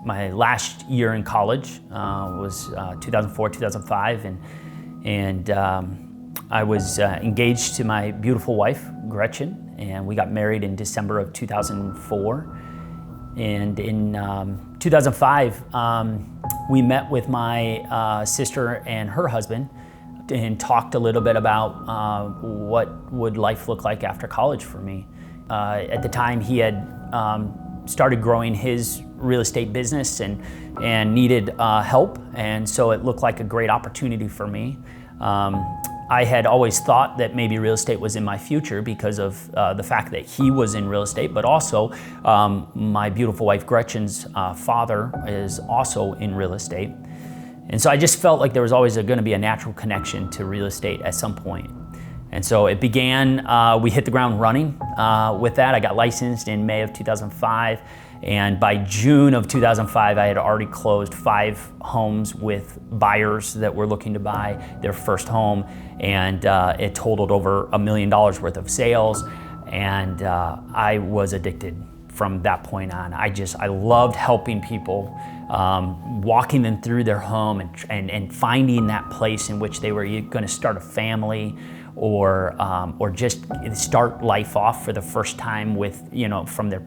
my last year in college was 2004, 2005, and I was engaged to my beautiful wife, Gretchen, and we got married in December of 2004. And in 2005, we met with my sister and her husband and talked a little bit about what would life look like after college for me. At the time, he had started growing his real estate business and needed help, and so it looked like a great opportunity for me. I had always thought that maybe real estate was in my future because of the fact that he was in real estate, but also my beautiful wife Gretchen's father is also in real estate. And so I just felt like there was always going to be a natural connection to real estate at some point. And so it began, we hit the ground running with that. I got licensed in May of 2005. And by June of 2005, I had already closed 5 homes with buyers that were looking to buy their first home. And it totaled over $1 million worth of sales. And I was addicted from that point on. I loved helping people, walking them through their home and finding that place in which they were going to start a family or just start life off for the first time with, from their,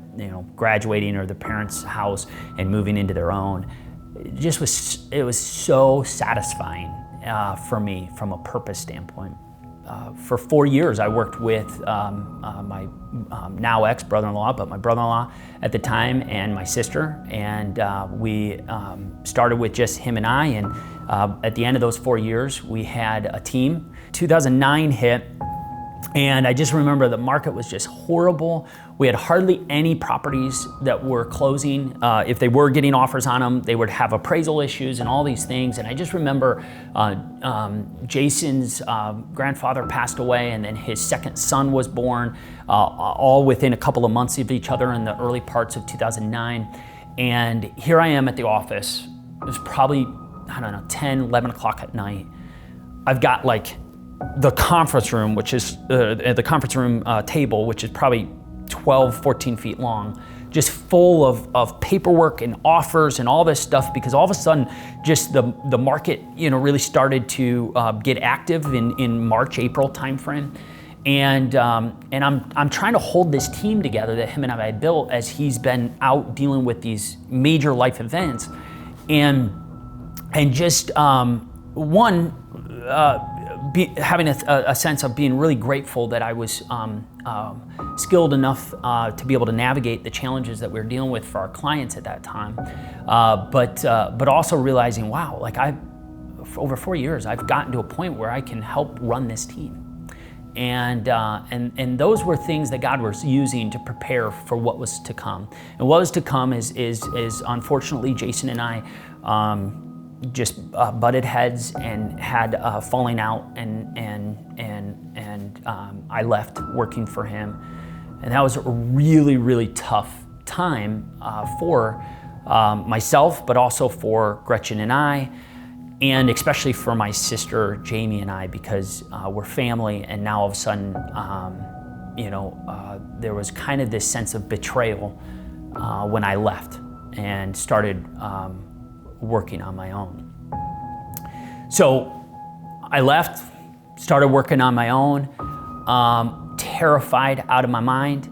graduating or their parents' house and moving into their own. It was so satisfying for me from a purpose standpoint. For 4 years, I worked with my now ex-brother-in-law, but my brother-in-law at the time, and my sister, and we started with just him and I, and at the end of those 4 years, we had a team. 2009 hit, and I just remember the market was just horrible. We had hardly any properties that were closing. If they were getting offers on them, they would have appraisal issues and all these things. And I just remember Jason's grandfather passed away, and then his second son was born, all within a couple of months of each other in the early parts of 2009. And here I am at the office. It was probably, 10, 11 o'clock at night. I've got the conference room, which is the conference room table, which is probably 12, 14 feet long, just full of paperwork and offers and all this stuff, because all of a sudden just the market really started to get active in March, April timeframe. And I'm trying to hold this team together that him and I had built as he's been out dealing with these major life events. And just having a sense of being really grateful that I was skilled enough to be able to navigate the challenges that we were dealing with for our clients at that time, but also realizing, wow, for over 4 years, I've gotten to a point where I can help run this team, and those were things that God was using to prepare for what was to come. And what was to come is unfortunately Jason and I just butted heads and had a falling out, and I left working for him, and that was a really, really tough time for myself, but also for Gretchen and I, and especially for my sister Jamie and I, because we're family, and now all of a sudden, there was kind of this sense of betrayal when I left and started working on my own. So I left, started working on my own, terrified out of my mind.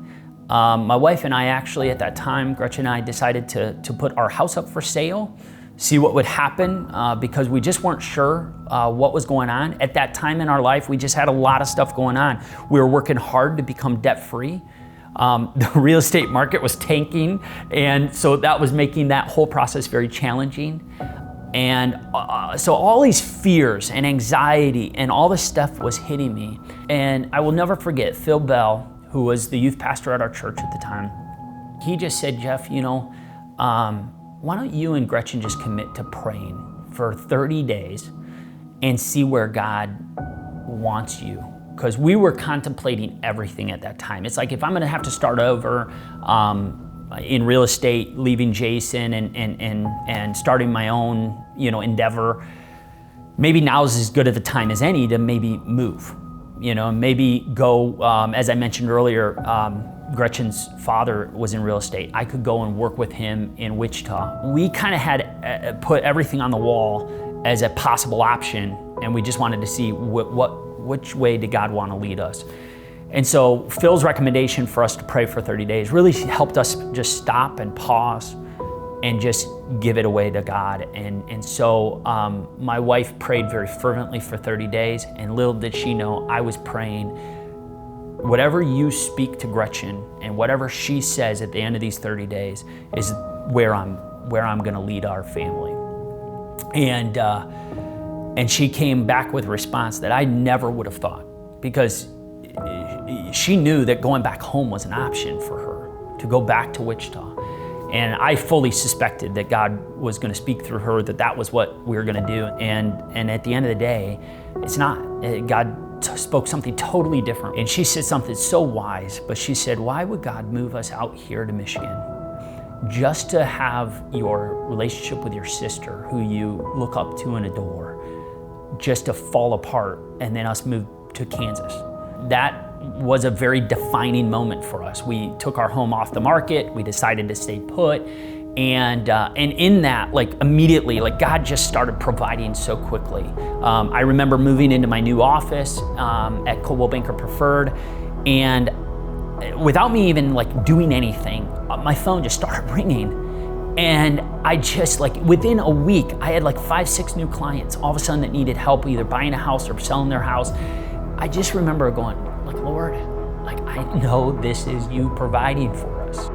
My wife and I actually at that time, Gretchen and I, decided to put our house up for sale, see what would happen, because we just weren't sure what was going on. At that time in our life, we just had a lot of stuff going on. We were working hard to become debt-free. The real estate market was tanking, and so that was making that whole process very challenging. And so all these fears and anxiety and all this stuff was hitting me. And I will never forget Phil Bell, who was the youth pastor at our church at the time. He just said, Jeff, why don't you and Gretchen just commit to praying for 30 days and see where God wants you? Because we were contemplating everything at that time. It's like, if I'm gonna have to start over in real estate, leaving Jason and starting my own endeavor, maybe now's as good of a time as any to maybe move, maybe go, as I mentioned earlier, Gretchen's father was in real estate. I could go and work with him in Wichita. We kind of had put everything on the wall as a possible option, and we just wanted to see which way did God want to lead us. And so Phil's recommendation for us to pray for 30 days really helped us just stop and pause and just give it away to God. And so my wife prayed very fervently for 30 days, and little did she know I was praying, whatever you speak to Gretchen and whatever she says at the end of these 30 days is where I'm going to lead our family. And she came back with a response that I never would have thought, because she knew that going back home was an option for her, to go back to Wichita. And I fully suspected that God was going to speak through her, that was what we were going to do. And at the end of the day, it's not. God spoke something totally different. And she said something so wise, but she said, why would God move us out here to Michigan just to have your relationship with your sister, who you look up to and adore, just to fall apart, and then us move to Kansas? That was a very defining moment for us. We took our home off the market. We decided to stay put. And in that, like immediately, like God just started providing so quickly. I remember moving into my new office at Coldwell Banker Preferred, and without me even like doing anything, my phone just started ringing. And I just within a week, I had 5-6 new clients all of a sudden that needed help either buying a house or selling their house. I just remember going, Lord, I know this is you providing for us.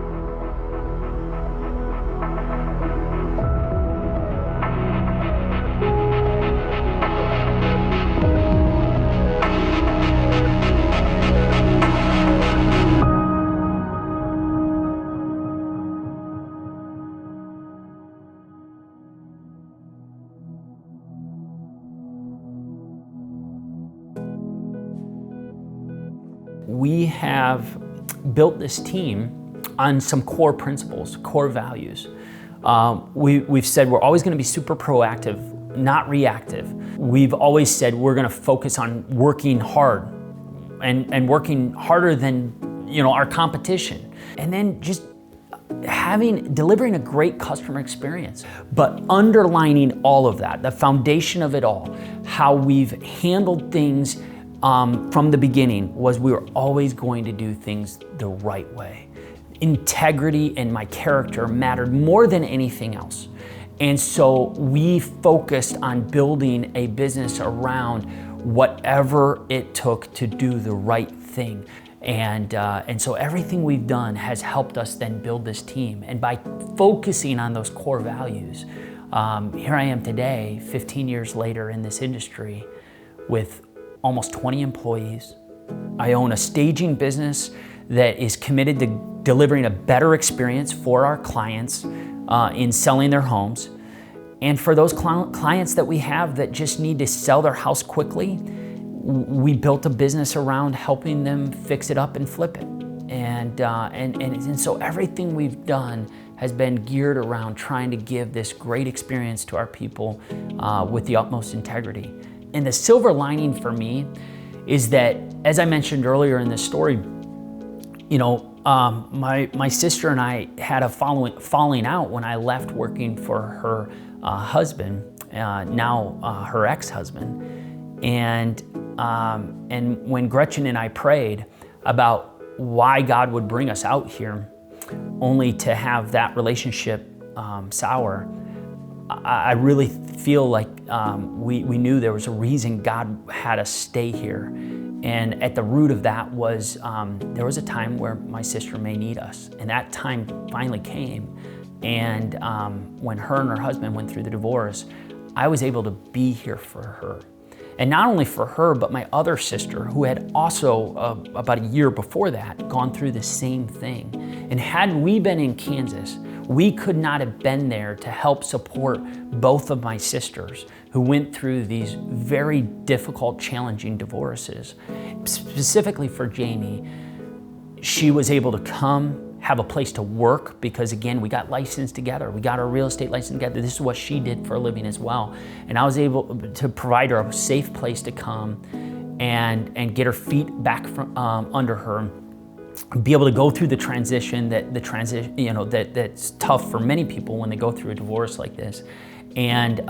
We have built this team on some core principles, core values. We've said we're always going to be super proactive, not reactive. We've always said we're going to focus on working hard and working harder than our competition, and then just delivering a great customer experience. But underlining all of that, the foundation of it all, how we've handled things from the beginning was we were always going to do things the right way. Integrity and my character mattered more than anything else. And so we focused on building a business around whatever it took to do the right thing. And so everything we've done has helped us then build this team. And by focusing on those core values, here I am today, 15 years later in this industry, with almost 20 employees. I own a staging business that is committed to delivering a better experience for our clients in selling their homes. And for those clients that we have that just need to sell their house quickly, we built a business around helping them fix it up and flip it. And so everything we've done has been geared around trying to give this great experience to our people with the utmost integrity. And the silver lining for me is that, as I mentioned earlier in this story, my sister and I had a falling out when I left working for her husband, now her ex-husband, and when Gretchen and I prayed about why God would bring us out here, only to have that relationship sour, I really feel like we knew there was a reason God had us stay here. And at the root of that was there was a time where my sister may need us. And that time finally came. And when her and her husband went through the divorce, I was able to be here for her. And not only for her, but my other sister, who had also, about a year before that, gone through the same thing. And had we been in Kansas, we could not have been there to help support both of my sisters who went through these very difficult, challenging divorces. Specifically for Jamie, she was able to come, have a place to work, because again, we got licensed together. We got our real estate license together. This is what she did for a living as well. And I was able to provide her a safe place to come and get her feet back from under her be able to go through the transition, that's tough for many people when they go through a divorce like this, and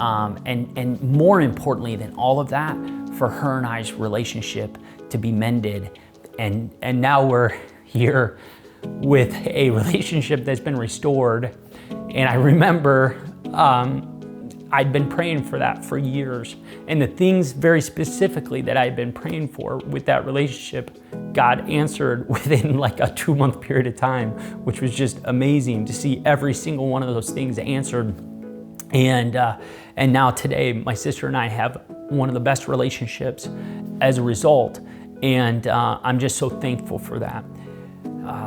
more importantly than all of that, for her and I's relationship to be mended, and now we're here with a relationship that's been restored. And I remember I'd been praying for that for years, and the things very specifically that I'd been praying for with that relationship, God answered within like a 2-month period of time, which was just amazing to see every single one of those things answered. And now today, my sister and I have one of the best relationships as a result, and I'm just so thankful for that.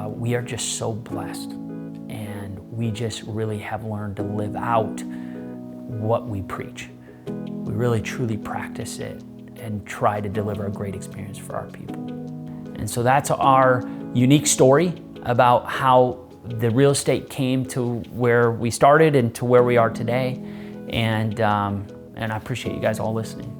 We are just so blessed, and we just really have learned to live out what we preach. We really truly practice it and try to deliver a great experience for our people. And so that's our unique story about how the real estate came to where we started and to where we are today. And I appreciate you guys all listening.